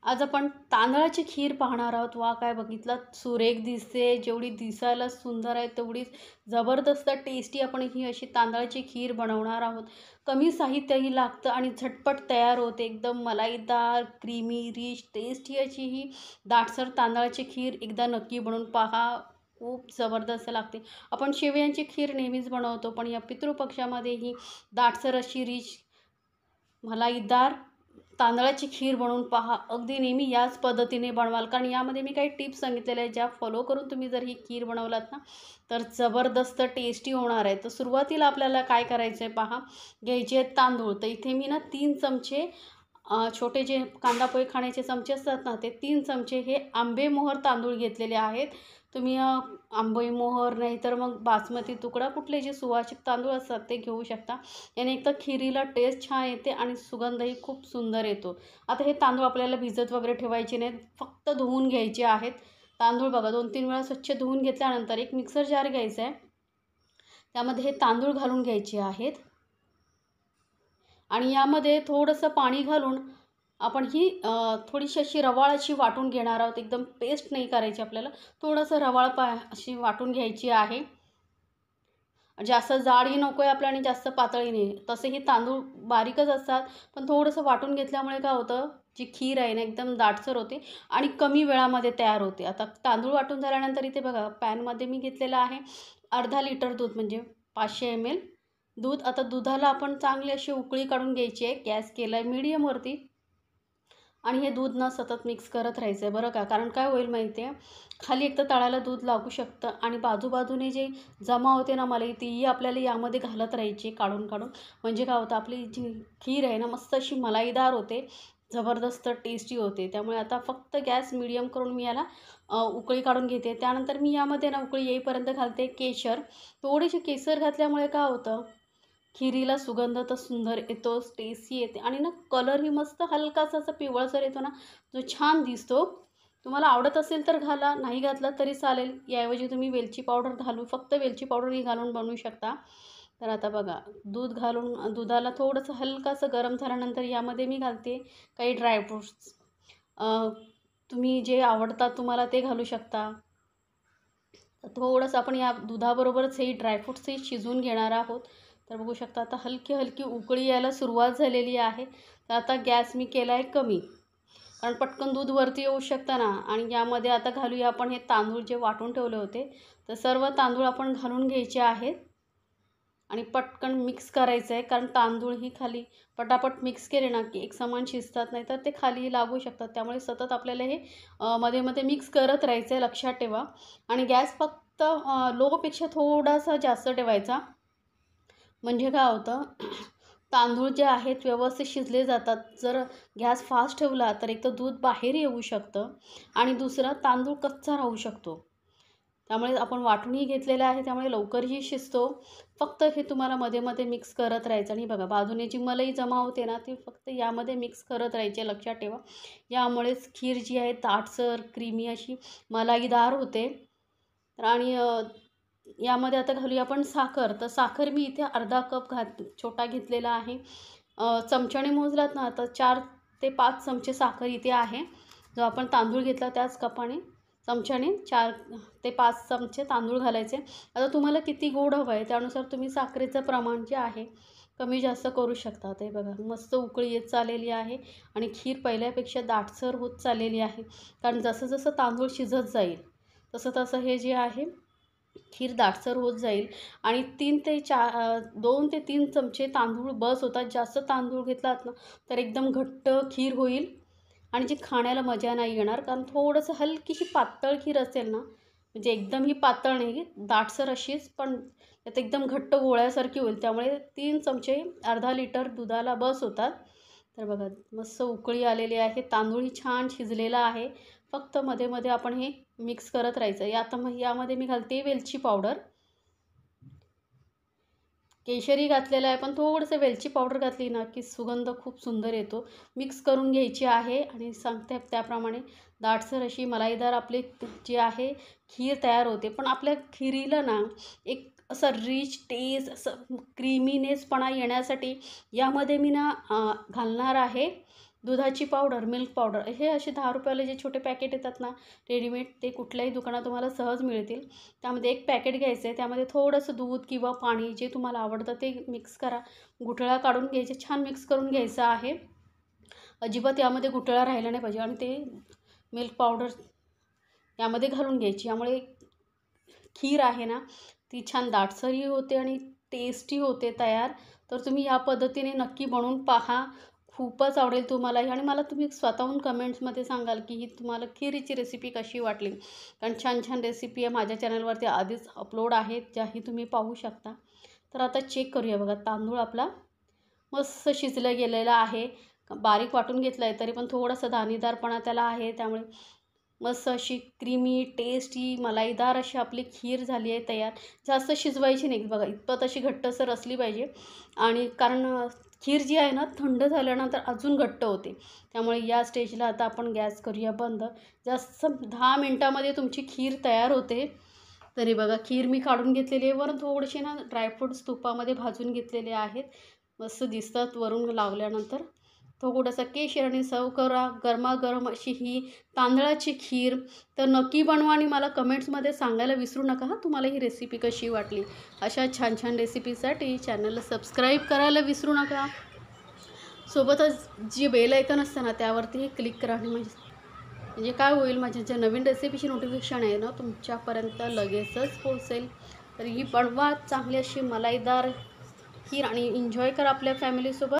आज आपण तांदळाची खीर पाहणार आहोत. वा काय बघितलं, सुरेख दिसते, जेवढी दिसायला सुंदर आहे तेवढीच जबरदस्त टेस्टी आपण ही अशी तांदळाची खीर बनवणार आहोत. कमी साहित्यही लागतं आणि झटपट तयार होते. एकदम मलाईदार, क्रीमी, रिच, टेस्टी अशी ही दाटसर तांदळाची खीर एकदा नक्की बनवून पहा. खूप जबरदस्त लागते. आपण शेवयांची खीर नेहमीच बनवतो, पण या पितृपक्षामध्ये ही दाटसर अशी रिच मलाईदार तांदळाची खीर बनवून पहा. अगदी नेहमी याच पद्धतीने बनवाल, कारण यामध्ये मी काही टिप्स सांगितलेल्या आहेत, ज्या फॉलो करून तुम्ही जर ही खीर बनवलात ना, तर जबरदस्त टेस्टी होणार आहे. तर सुरुवातीला आपल्याला काय करायचं आहे पहा. घ्यायचे आहेत तांदूळ. तर इथे मी ना 3 चमचे छोटे जे कांदा पोहे खाण्याचे चमचे असतात ना, ते 3 चमचे हे आंबेमोहर तांदूळ घेतलेले आहेत. तुम्ही आंबेमोहर नाही तर मग बासमती तुकडा कुठले जे सुवासिक तांदूळ असतात ते घेऊ शकता. याने एक तर खिरीला टेस्ट छान येते आणि सुगंधही खूप सुंदर येतो. आता हे तांदूळ आपल्याला भिजत वगैरे ठेवायचे नाहीत, फक्त धुवून घ्यायचे आहेत. तांदूळ बघा 2-3 वेळा स्वच्छ धुवून घेतल्यानंतर एक मिक्सर जार घ्यायचा आहे. त्यामध्ये हे तांदूळ घालून घ्यायचे आहेत आणि यामध्ये थोडंसं पाणी घालून आपण ही थोडीशी अशी रवाळ अशी वाटून घेणार आहोत. एकदम पेस्ट नाही करायची आपल्याला, थोडंसं रवाळ अशी वाटून घ्यायची आहे. जास्त जाडही नको आहे आपल्याला आणि जास्त पातळही नाही. तसेही तांदूळ बारीकच असतात, पण थोडंसं वाटून घेतल्यामुळे काय होतं, जी खीर आहे ना एकदम दाटसर होते आणि कमी वेळामध्ये तयार होते. आता तांदूळ वाटून झाल्यानंतर इथे बघा पॅनमध्ये मी घेतलेलं आहे अर्धा लिटर दूध, म्हणजे 500 ml दूध. आता दुधाला आपण चांगली अशी उकळी काढून घ्यायची आहे. गॅस केला आहे मीडियमवरती आणि हे दूध ना सतत मिक्स करत राहायचं आहे बरं का. कारण काय होईल माहिती आहे, खाली एक तर तळाला दूध लागू शकतं आणि बाजूबाजूने जे जमा होते ना मलाई, तीही आपल्याला यामध्ये घालत राहायची काढून काढून. म्हणजे काय होतं, आपली जी खीर आहे ना मस्त अशी मलाईदार होते, जबरदस्त टेस्टी होते. त्यामुळे आता फक्त गॅस मीडियम करून मी याला उकळी काढून घेते. त्यानंतर मी यामध्ये ना उकळी येईपर्यंत घालते केशर. थोडीशी केसर घातल्यामुळे काय होतं, खिरीला सुगंध तर सुंदर येतो, टेस्टी येते आणि ना कलरही मस्त हलकासा असा पिवळसर येतो ना, जो छान दिसतो. तुम्हाला आवडत असेल तर घाला, नाही घातला तरी चालेल. याऐवजी तुम्ही वेलची पावडर घालू, फक्त वेलची पावडरही घालून बनवू शकता. तर आता बघा दूध घालून दुधाला थोडंसं हलकासं गरम झाल्यानंतर यामध्ये मी घालते काही ड्रायफ्रूट्स. तुम्ही जे आवडतात तुम्हाला ते घालू शकता. थोडंसं आपण या दुधाबरोबरच हे ड्रायफ्रूट्सही शिजवून घेणार आहोत. तर बघू शकता आता हलकी हलकी उकळी यायला सुरुवात झालेली आहे. तर आता गॅस मी केला आहे कमी, कारण पटकन दूध वरती येऊ शकतं ना. आणि यामध्ये आता घालूया आपण हे तांदूळ जे वाटून ठेवले होते. तर सर्व तांदूळ आपण घालून घ्यायचे आहेत आणि पटकन मिक्स करायचं आहे, कारण तांदूळ ही खाली पटापट मिक्स केले ना की एक समान शिजतात, नाही तर ते खाली लागू शकतात. त्यामुळे सतत आपल्याला हे मध्ये मध्ये मिक्स करत राहायचं आहे, लक्षात ठेवा. आणि गॅस फक्त लोपेक्षा थोडासा जास्त ठेवायचा. म्हणजे काय होतं, तांदूळ जे आहेत व्यवस्थित शिजले जातात. जर गॅस फास्ट ठेवला तर एक तर दूध बाहेर येऊ शकतं आणि दुसरं तांदूळ कच्चा राहू शकतो. त्यामुळे आपण वाटूनही घेतलेलं आहे, त्यामुळे लवकरही शिजतो. फक्त हे तुम्हाला मध्ये मध्ये मिक्स करत राहायचं. आणि बघा बाजूने जी मलाई जमा होते ना, ती फक्त यामध्ये मिक्स करत राहायची, लक्षात ठेवा. यामुळेच खीर जी आहे दाटसर क्रीमी अशी मलाईदार होते. तर आणि यामध्ये आता घालूया आपण साखर. तर साखर मी इथे अर्धा कप छोटा घेतलेला आहे. चमच्याने मोजलात ना तर 4 ते 5 चमचे साखर इथे आहे. जो आपण तांदूळ घेतला त्याच कपाने चमच्याने 4 ते 5 चमचे तांदूळ घालायचे. आता तुम्हाला किती गोड हवं आहे त्यानुसार तुम्ही साखरेचं प्रमाण जे आहे कमी जास्त करू शकता. ते बघा मस्त उकळी येत चाललेली आहे आणि खीर पहिल्यापेक्षा दाटसर होत चाललेली आहे. कारण जसं जसं तांदूळ शिजत जाईल तसं तसं हे जे आहे खीर दाटसर होत जाईल. आणि 2 ते 3 चमचे तांदूळ बस होतात. जास्त तांदूळ घेतलात ना तर एकदम घट्ट खीर होईल आणि जी खाण्याला मजा नाही येणार. कारण थोडंसं हलकीशी पातळ खीर असेल ना, म्हणजे एकदम ही पातळ नाही, दाटसर अशीच, पण त्यात एकदम घट्ट गोळ्यासारखी होईल. त्यामुळे 3 चमचे अर्धा लिटर दुधाला बस होतात. तर बघा मस्त उकळी आलेली आहे, तांदूळही छान शिजलेला आहे. फक्त मध्ये मध्ये आपण हे मिक्स करत राहायचं. आता मग यामध्ये मी घालते वेलची पावडर. केशरी घातलेलं आहे, पण थोडंसं वेलची पावडर घातली ना की सुगंध खूप सुंदर येतो. मिक्स करून घ्यायची आहे आणि सांगते त्याप्रमाणे दाटसर अशी मलाईदार आपली जी आहे खीर तयार होते. पण आपल्या खिरीला ना एक असं रिच टेस्ट, असं क्रीमीनेसपणा येण्यासाठी यामध्ये मी ना घालणार आहे दुधाची पावडर, मिल्क पावडर, हे असे 10 रुपयाला जे छोटे पॅकेट येतात ना रेडीमेड, ते कुठल्याही दुकानात तुम्हाला सहज मिळतील. त्यामध्ये एक पॅकेट घ्यायचं आहे, त्यामध्ये थोडंसं दूध किंवा पाणी जे तुम्हाला आवडतं ते मिक्स करा. गुठळा काढून घ्यायचे, छान मिक्स करून घ्यायचं आहे. अजिबात यामध्ये गुठळा राहिला नाही पाहिजे. आणि ते मिल्क पावडर यामध्ये घालून घ्यायची. यामुळे खीर आहे ना ती छान दाटसरही होते आणि टेस्टी होते तयार. तर तुम्ही या पद्धतीने नक्की बनवून पहा, खूपच आवडेल तुम्हालाही. आणि मला तुम्ही स्वतःहून कमेंट्समध्ये सांगाल की ही तुम्हाला खीरीची रेसिपी कशी वाटली. कारण छान छान रेसिपी आहे माझ्या चॅनलवरती आधीच अपलोड आहेत, ज्याही तुम्ही पाहू शकता. तर आता चेक करूया. बघा, तांदूळ आपला मस्त शिजला गेलेला आहे. बारीक वाटून घेतला आहे, तरी पण थोडासा दाणेदारपणा त्याला आहे. त्यामुळे मस्त अशी क्रीमी, टेस्टी, मलाईदार अशी आपली खीर झाली आहे तयार. जास्त शिजवायची नाही. बघा, इतपत अशी घट्टसर असली पाहिजे. आणि कारण खीर जी आहे ना थंड झाल्यानंतर अजून घट्ट होते. त्यामुळे या स्टेजला आता आपण गॅस करूया बंद. जास्त 10 मिनटामध्ये तुमची खीर तयार होते. तरी बघा, खीर मी काढून घेतलेली आहे. वरून थोडेसे ना ड्रायफ्रूट्स तुपामध्ये भाजून घेतलेले आहेत. मस्त दिसतात वरून लावल्यानंतर. थोडासा केशर आणि सर्व करा. गरमागरम अशी ही तांदळाची खीर. तर नक्की बनवा आणि मला कमेंट्समध्ये सांगायला विसरू नका हां, तुम्हाला ही रेसिपी कशी वाटली. अशा छान छान रेसिपीसाठी चॅनलला सबस्क्राईब करायला विसरू नका. सोबतच जी बेल आयकॉन असतं ना त्यावरतीही क्लिक करा. आणि म्हणजे काय होईल, माझ्या ज्या नवीन रेसिपीची नोटिफिकेशन आहे ना तुमच्यापर्यंत लगेचच पोहोचेल. तर ही बनवा चांगली अशी मलाईदार खीर आणि एन्जॉय करा आपल्या फॅमिलीसोबत.